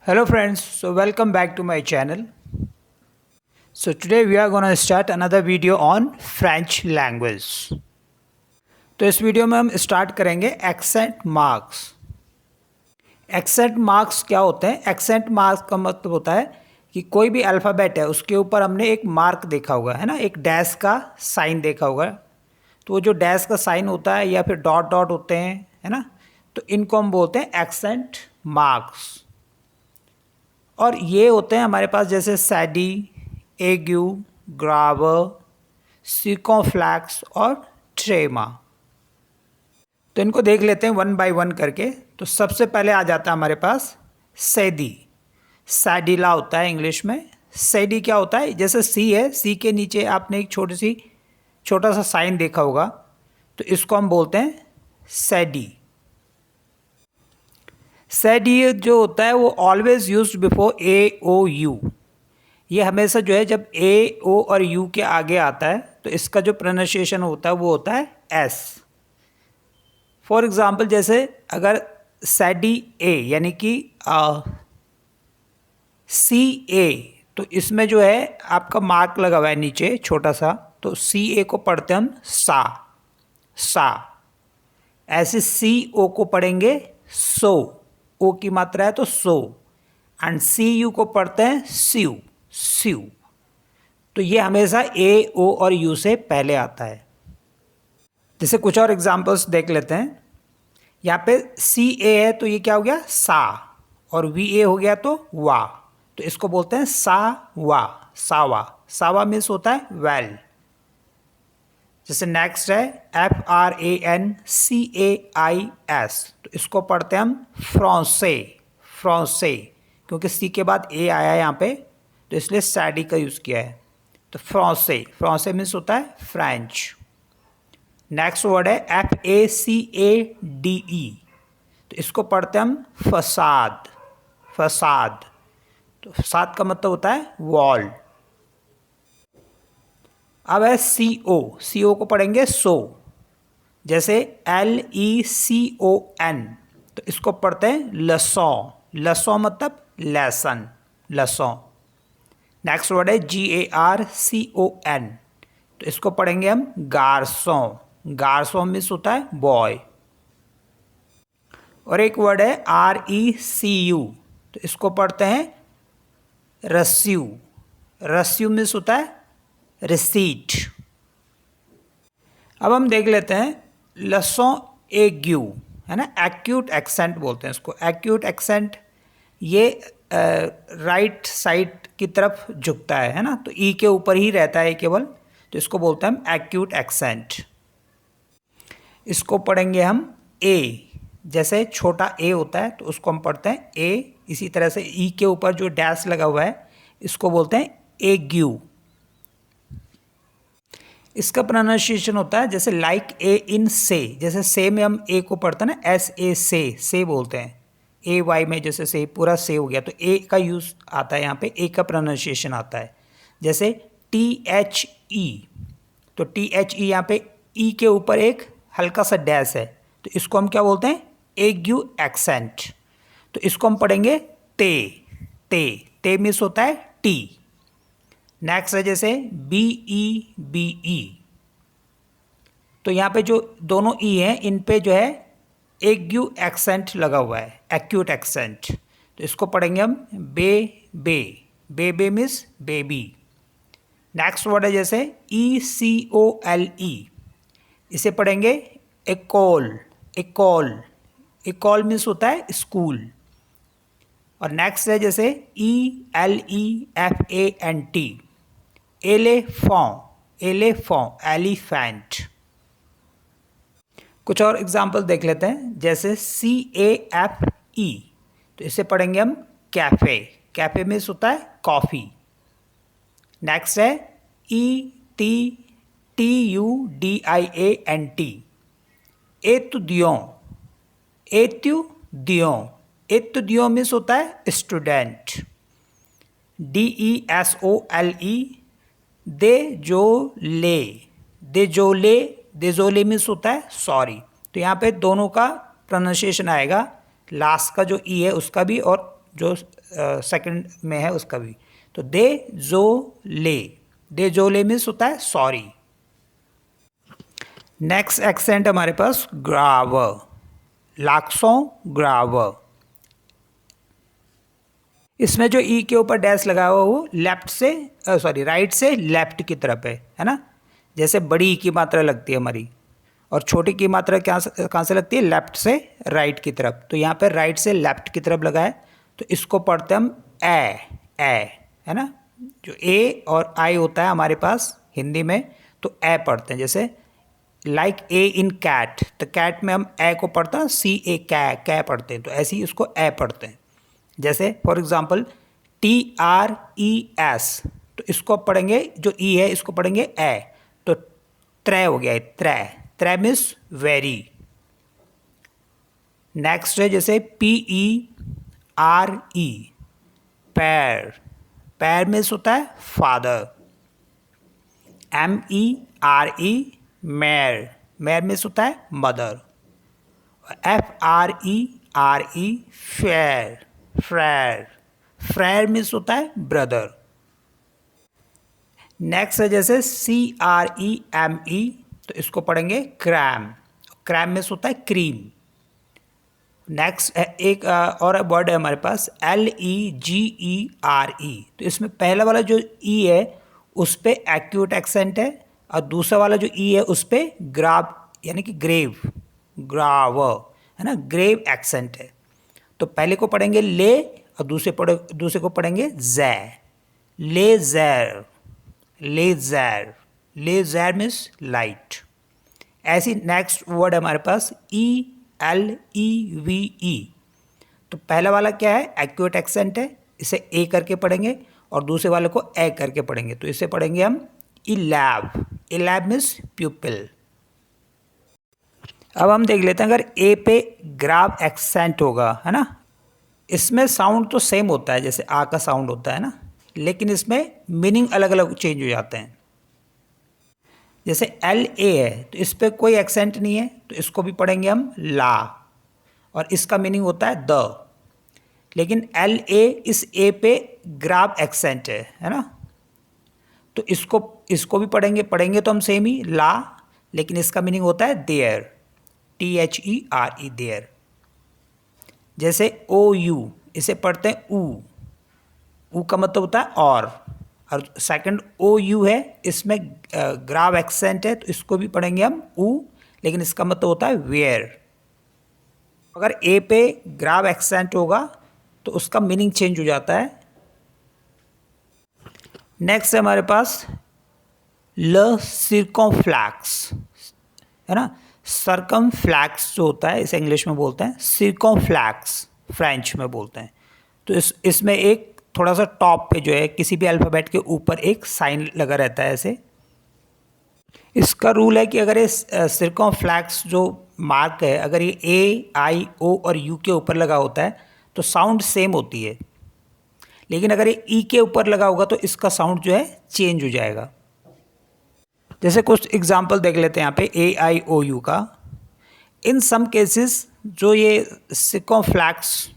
Hello friends, so welcome back to my channel. So today we are going to start another video on French language. तो इस video में हम start करेंगे accent marks. Accent marks क्या होते हैं? Accent marks का मतलब होता है कि कोई भी अल्फ़ाबेट है उसके ऊपर हमने एक मार्क देखा होगा, है ना, एक डैश का साइन देखा होगा। तो वो जो डैश का साइन होता है या फिर डॉट डॉट होते हैं, है ना, तो इनको हम बोलते हैं एक्सेंट मार्क्स। और ये होते हैं हमारे पास जैसे सैडी, एग्यू, ग्रावर, सिकोफ्लैक्स और ट्रेमा। तो इनको देख लेते हैं वन बाय वन करके। तो सबसे पहले आ जाता है हमारे पास सैडी। सैडिला होता है इंग्लिश में। सैडी क्या होता है? जैसे सी है, सी के नीचे आपने एक छोटा सा साइन देखा होगा, तो इसको हम बोलते हैं सैडी। सैडी जो होता है वो always used before A O U. ये हमेशा जो है जब ए ओ और यू के आगे आता है तो इसका जो प्रोनाउंसिएशन होता है वो होता है एस। फॉर एग्जांपल जैसे अगर सैडी ए यानी कि सी ए, तो इसमें जो है आपका मार्क लगा हुआ है नीचे छोटा सा, तो सी ए को पढ़ते हम सा। ऐसे सी ओ को पढ़ेंगे सो, ओ की मात्रा है तो सो। एंड सी यू को पढ़ते हैं स्यू। तो ये हमेशा ए ओ और यू से पहले आता है। जैसे कुछ और एग्जांपल्स देख लेते हैं। यहाँ पे सी ए है तो ये क्या हो गया? सा। और वी ए हो गया तो वा। तो इसको बोलते हैं सावा। सावा मीन्स होता है वेल। जैसे नेक्स्ट है FRANCAIS, तो इसको पढ़ते हैं हम फ्रांसे, क्योंकि सी के बाद ए आया है यहाँ पे, तो इसलिए सैडी का यूज़ किया है। तो फ्रांसे मीन्स होता है फ्रेंच। नेक्स्ट वर्ड है FACADE, तो इसको पढ़ते हैं हम फसाद। तो फसाद का मतलब होता है वॉल। अब है CO को पढ़ेंगे सो। जैसे LECON, तो इसको पढ़ते हैं लसों मतलब लसों। नेक्स्ट वर्ड है GARCON, तो इसको पढ़ेंगे हम गार्सों मीन्स होता है बॉय। और एक वर्ड है RECU, तो इसको पढ़ते हैं रस्यू मीन्स होता है रिसीट। अब हम देख लेते हैं लसों एग्यू, है ना, एक्यूट एक्सेंट बोलते हैं इसको। एक्यूट एक्सेंट ये राइट साइड की तरफ झुकता है ना, तो ई के ऊपर ही रहता है केवल, तो इसको बोलते हैं हम एक्यूट एक्सेंट। इसको पढ़ेंगे हम ए। जैसे छोटा ए होता है तो उसको हम पढ़ते हैं ए। इसी तरह से ई के ऊपर जो डैश लगा हुआ है इसको बोलते हैं एग्यू। इसका प्रोनाउंसिएशन होता है जैसे लाइक ए इन से। जैसे से में हम ए को पढ़ते हैं ना, SA से बोलते हैं। AY में जैसे से पूरा से हो गया, तो ए का यूज़ आता है यहाँ पे, ए का प्रोनाउंसिएशन आता है। जैसे THE, तो THE यहाँ पे ई के ऊपर एक हल्का सा डैश है, तो इसको हम क्या बोलते हैं? एग्यू एक्सेंट। तो इसको हम पढ़ेंगे ते मीन्स होता है टी। नेक्स्ट है जैसे BE, तो यहाँ पे जो दोनों ई हैं इन पे जो है एग्यू एक्सेंट लगा हुआ है, एक्यूट एक्सेंट। तो इसको पढ़ेंगे हम बे मीन्स बेबी। नेक्स्ट वर्ड है जैसे ECOLE, इसे पढ़ेंगे इकोल मीन्स होता है स्कूल। और नेक्स्ट है जैसे ELEPHANT, एलिफेंट। कुछ और एग्जाम्पल देख लेते हैं। जैसे CAFE, तो इसे पढ़ेंगे हम कैफ़े मीन्स होता है कॉफ़ी। नेक्स्ट है ETTUDIANT, एतुदियों मीन्स होता है स्टूडेंट। DESOLE, देजोले मीन्स होता है सॉरी। तो यहाँ पे दोनों का प्रोनाउंसिएशन आएगा, लास्ट का जो ई है उसका भी और जो सेकंड में है उसका भी। तो दे जो ले मीन्स होता है सॉरी। नेक्स्ट एक्सेंट हमारे पास ग्राव, लाक्सों ग्राव। इसमें जो ई के ऊपर डैश लगा हुआ वो लेफ्ट से राइट से लेफ्ट की तरफ है ना। जैसे बड़ी ई की मात्रा लगती है हमारी और छोटी की मात्रा कहाँ से लगती है, लेफ्ट से राइट की तरफ। तो यहाँ पे राइट से लेफ्ट की तरफ लगा है, तो इसको पढ़ते हम ए है ना। जो ए और आई होता है हमारे पास हिंदी में, तो ए पढ़ते हैं। जैसे लाइक ए इन कैट, तो कैट में हम ए को पढ़ते हैं, सी ए कै पढ़ते हैं, तो ऐसे ही उसको ए पढ़ते हैं। जैसे फॉर एग्जांपल TRES, तो इसको पढ़ेंगे, जो ई है इसको पढ़ेंगे ए, तो त्रै हो गया है, त्रै मीन्स वेरी। नेक्स्ट है जैसे PERE, पैर मीन्स होता है फादर। MERE, मैर मीन्स होता है मदर। FRERE, फ्रेयर मीन्स होता है ब्रदर। नेक्स्ट है जैसे CREME, तो इसको पढ़ेंगे क्रैम मीन्स होता है क्रीम। नेक्स्ट एक और वर्ड है हमारे पास LEGERE, तो इसमें पहला वाला जो ई है उस पर एक्यूट एक्सेंट है और दूसरा वाला जो ई है उस पर ग्राव यानी कि ग्राव है ना, ग्रेव एक्सेंट है। तो पहले को पढ़ेंगे ले और दूसरे को पढ़ेंगे जै। Laser means light. ऐसी नेक्स्ट वर्ड हमारे पास ELEVE, तो पहला वाला क्या है, एक्यूट एक्सेंट है, इसे ए करके पढ़ेंगे और दूसरे वाले को ए करके पढ़ेंगे, तो इसे पढ़ेंगे हम इलैब मीन्स प्यूपिल। अब हम देख लेते हैं अगर ए पे ग्राव एक्सेंट होगा, है ना। इसमें साउंड तो सेम होता है जैसे आ का साउंड होता है ना, लेकिन इसमें मीनिंग अलग अलग चेंज हो जाते हैं। जैसे LA है तो इस पर कोई एक्सेंट नहीं है, तो इसको भी पढ़ेंगे हम ला और इसका मीनिंग होता है द। लेकिन LA इस ए पे ग्राव एक्सेंट है ना, तो इसको भी पढ़ेंगे तो हम सेम ही ला, लेकिन इसका मीनिंग होता है देयर, THERE देयर। जैसे OU, इसे पढ़ते हैं ऊ का मतलब होता है और सेकंड OU है, इसमें ग्राव एक्सेंट है, तो इसको भी पढ़ेंगे हम ऊ, लेकिन इसका मतलब होता है वेयर। अगर ए पे ग्राव एक्सेंट होगा तो उसका मीनिंग चेंज हो जाता है। नेक्स्ट है हमारे पास ल सिरकमफ्लैक्स, है ना। सर्कमफ्लैक्स जो होता है इसे इंग्लिश में बोलते हैं, सिरकमफ्लैक्स फ्रेंच में बोलते हैं। तो इसमें एक थोड़ा सा टॉप पे जो है किसी भी अल्फ़ाबेट के ऊपर एक साइन लगा रहता है ऐसे। इसका रूल है कि अगर ये सिरकमफ्लैक्स जो मार्क है अगर ये A, I, O और U के ऊपर लगा होता है तो साउंड सेम होती है, लेकिन अगर ये E के ऊपर लगा होगा तो इसका साउंड जो है चेंज हो जाएगा। जैसे कुछ एग्जाम्पल देख लेते हैं यहाँ पे AIOU का। इन सम केसेस जो ये सिरकमफ्लैक्स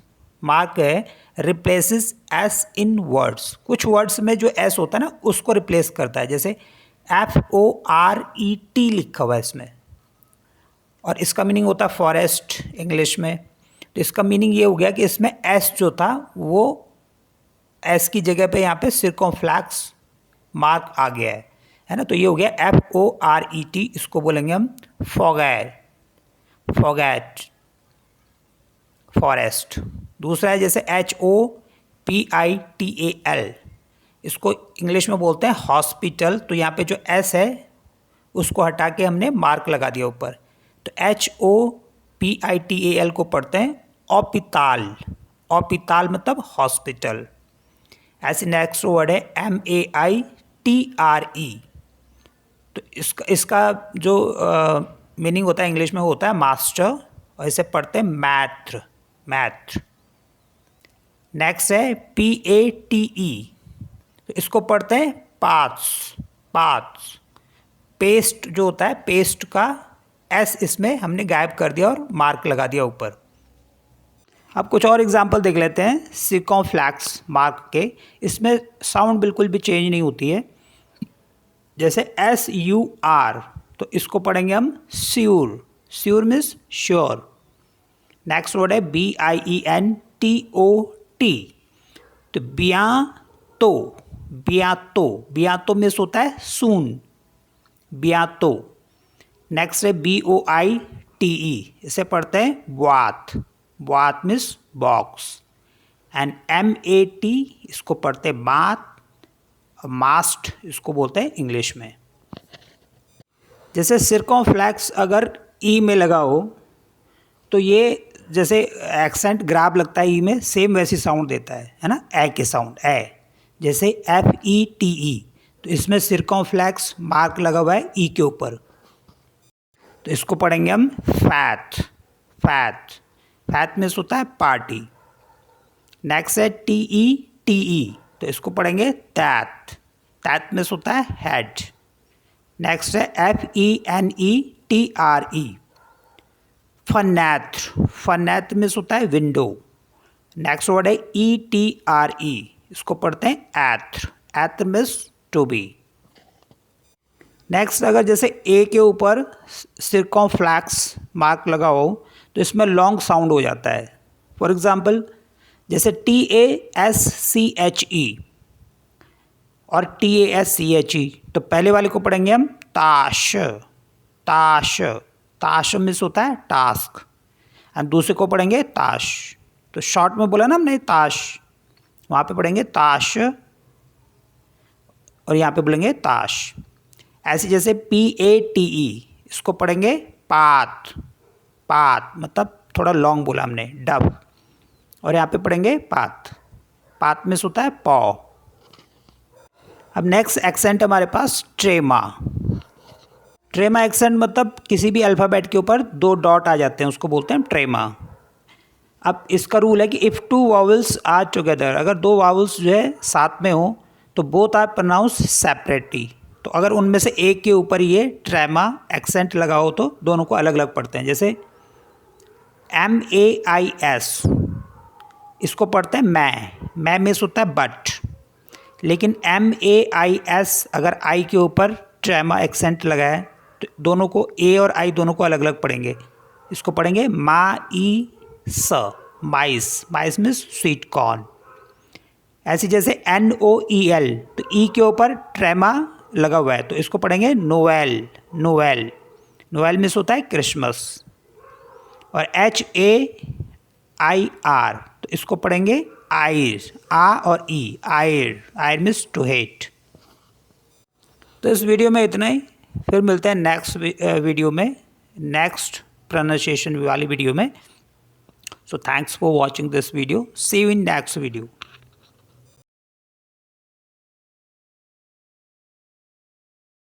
मार्क है रिप्लेसेस एस इन वर्ड्स, कुछ वर्ड्स में जो एस होता है ना उसको रिप्लेस करता है। जैसे FORET लिखा हुआ है इसमें और इसका मीनिंग होता है फॉरेस्ट इंग्लिश में, तो इसका मीनिंग ये हो गया कि इसमें एस जो था वो एस की जगह पे यहाँ पे सिरकमफ्लैक्स मार्क आ गया है ना। तो ये हो गया FORET, इसको बोलेंगे हम फॉगैट फॉरेस्ट। दूसरा है जैसे HOPITAL, इसको इंग्लिश में बोलते हैं हॉस्पिटल, तो यहाँ पे जो एस है उसको हटा के हमने मार्क लगा दिया ऊपर, तो HOPITAL को पढ़ते हैं ऑपिताल मतलब हॉस्पिटल। ऐसे नेक्स्ट वर्ड है MAITRE, तो इसका जो मीनिंग होता है इंग्लिश में होता है मास्टर और इसे पढ़ते हैं मैथ। नेक्स्ट है PATE, तो इसको पढ़ते हैं पाथ्स। पेस्ट जो होता है पेस्ट का एस इसमें हमने गायब कर दिया और मार्क लगा दिया ऊपर। अब कुछ और एग्जांपल देख लेते हैं सर्कमफ्लेक्स मार्क के। इसमें साउंड बिल्कुल भी चेंज नहीं होती है। जैसे SUR, तो इसको पढ़ेंगे हम sure. Sure means sure. Next word है BIENTOT, तो बियांतो। बियांतो, बियांतो मीन्स होता है सून, बियांतो। नेक्स्ट है BOITE, इसे पढ़ते हैं बात। बात मीन्स बॉक्स। एंड MAT, इसको पढ़ते हैं बात। मास्ट इसको बोलते हैं इंग्लिश में। जैसे सर्कमफ्लेक्स अगर ई में लगा हो तो ये जैसे एक्सेंट ग्राब लगता है ई में, सेम वैसी साउंड देता है ना, ए के साउंड, ए। जैसे FETE, तो इसमें सर्कमफ्लेक्स मार्क लगा हुआ है ई के ऊपर, तो इसको पढ़ेंगे हम फैट। फैट, फैट मीन्स होता है पार्टी। नेक्स्ट है TETE, तो इसको पढ़ेंगे तैत। तैत मीन्स होता है हेड। नेक्स्ट है FENETRE, फनेत्र। फनेत्र मीन्स होता है विंडो। नेक्स्ट वर्ड है ETRE, इसको पढ़ते हैं एत्र। एत्र मीन्स टू बी। नेक्स्ट अगर जैसे ए के ऊपर सर्कमफ्लेक्स मार्क लगा हो तो इसमें लॉन्ग साउंड हो जाता है। फॉर एग्जांपल जैसे TASCHE और TASCHE, तो पहले वाले को पढ़ेंगे हम ताश। ताश, ताश मीन्स होता है टास्क। एंड दूसरे को पढ़ेंगे ताश। तो शॉर्ट में बोला ना हमने ताश, वहाँ पे पढ़ेंगे ताश और यहाँ पे बोलेंगे ताश। ऐसे जैसे PATE, इसको पढ़ेंगे पात। पात मतलब थोड़ा लॉन्ग बोला हमने, डब। और यहाँ पे पढ़ेंगे पात। पात में होता है पॉ। अब नेक्स्ट एक्सेंट हमारे पास ट्रेमा। ट्रेमा एक्सेंट मतलब किसी भी अल्फ़ाबेट के ऊपर 2 डॉट आ जाते हैं, उसको बोलते हैं ट्रेमा। अब इसका रूल है कि इफ़ 2 वावल्स आर टुगेदर, अगर 2 वावल्स जो है साथ में हो तो बोथ आर प्रोनाउंस सेपरेटली। तो अगर उनमें से एक के ऊपर ये ट्रेमा एक्सेंट लगा हो तो दोनों को अलग अलग पढ़ते हैं। जैसे MAIS, इसको पढ़ते हैं मैं मीन्स होता है बट। लेकिन MAIS अगर आई के ऊपर ट्रेमा एक्सेंट लगा है तो दोनों को, ए और आई दोनों को अलग अलग पढ़ेंगे। इसको पढ़ेंगे माइस। माइस, माइस मीन्स स्वीट कॉर्न। ऐसे जैसे NOEL, तो ई के ऊपर ट्रेमा लगा हुआ है तो इसको पढ़ेंगे नोवेल। नोवेल, नोवेल मीन्स होता है क्रिसमस। और HAIR, तो इसको पढ़ेंगे आयर। आ और ई, ire. Ire means to hate. तो इस वीडियो में इतना ही, फिर मिलते हैं नेक्स्ट वीडियो में, नेक्स्ट प्रोनाउंसिएशन वाली वीडियो में। So thanks for watching this video. See you in next video.